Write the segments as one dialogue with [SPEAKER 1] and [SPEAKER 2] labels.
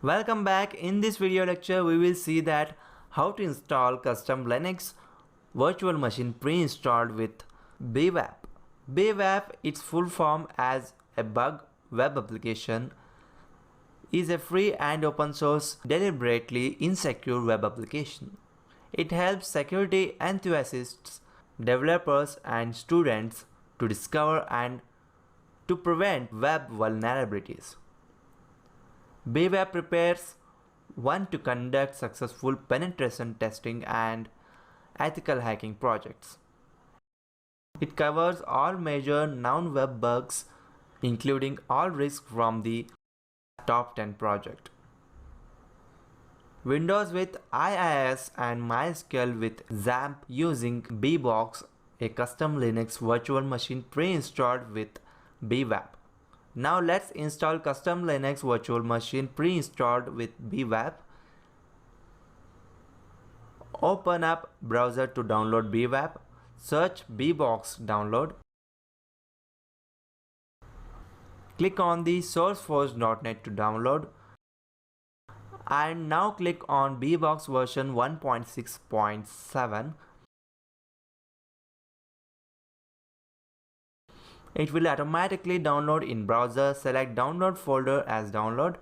[SPEAKER 1] Welcome back. In this video lecture, we will see that how to install custom Linux virtual machine pre-installed with BWAP. BWAP, its full form as a bug web application, is a free and open source deliberately insecure web application. It helps security enthusiasts, developers and students to discover and to prevent web vulnerabilities. BWAP prepares one to conduct successful penetration testing and ethical hacking projects. It covers all major known web bugs, including all risks from the top 10 project. Windows with IIS and MySQL with XAMPP using Bbox, a custom Linux virtual machine pre-installed with BWAP. Now let's install custom Linux virtual machine pre-installed with BWAP. Open up browser to download BWAP. Search Bbox download. Click on the sourceforge.net to download. And now click on Bbox version 1.6.7. It will automatically download in browser. Select download folder as download.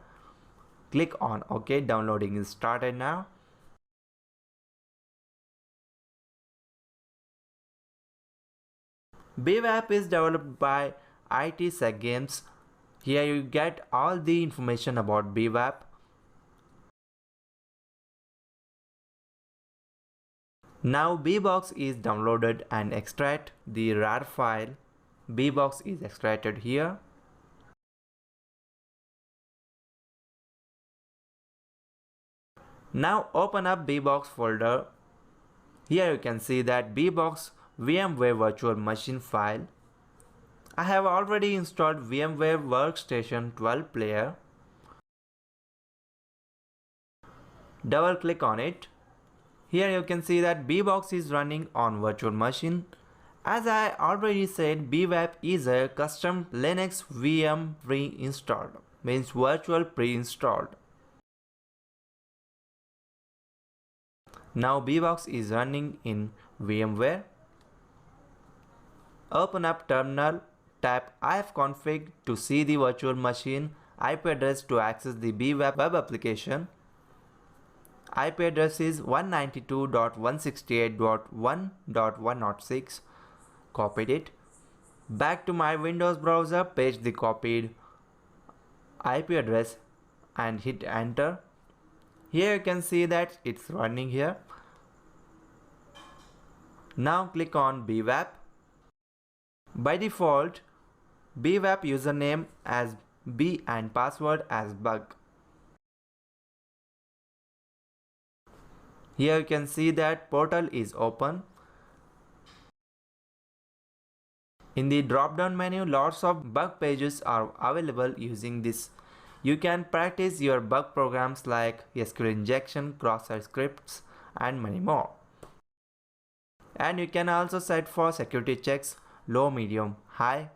[SPEAKER 1] Click on OK. Downloading is started now. BWAP is developed by IT Sec Games. Here you get all the information about BWAP. Now Bbox is downloaded and extract the RAR file. Bbox is extracted here. Now open up Bbox folder. Here you can see that Bbox VMware virtual machine file. I have already installed VMware Workstation 12 player. Double click on it. Here you can see that Bbox is running on virtual machine. As I already said, BWAP is a custom Linux VM pre-installed, means virtual pre-installed. Now Bbox is running in VMware. Open up terminal, tap ifconfig to see the virtual machine IP address to access the BWAP web application. IP address is 192.168.1.106. Copied it. Back to my Windows browser, paste the copied IP address and hit enter. Here you can see that it's running here. Now click on BWAP. By default, BWAP username as B and password as bug. Here you can see that portal is open. In the drop-down menu, lots of bug pages are available using this. You can practice your bug programs like SQL injection, cross-site scripts, and many more. And you can also set for security checks, low, medium, high.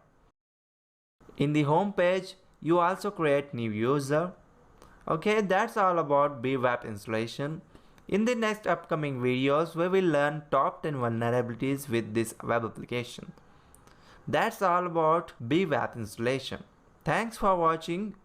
[SPEAKER 1] In the home page, you also create new user. Okay, that's all about BWAP installation. In the next upcoming videos, we will learn top 10 vulnerabilities with this web application. That's all about BWAP installation. Thanks for watching.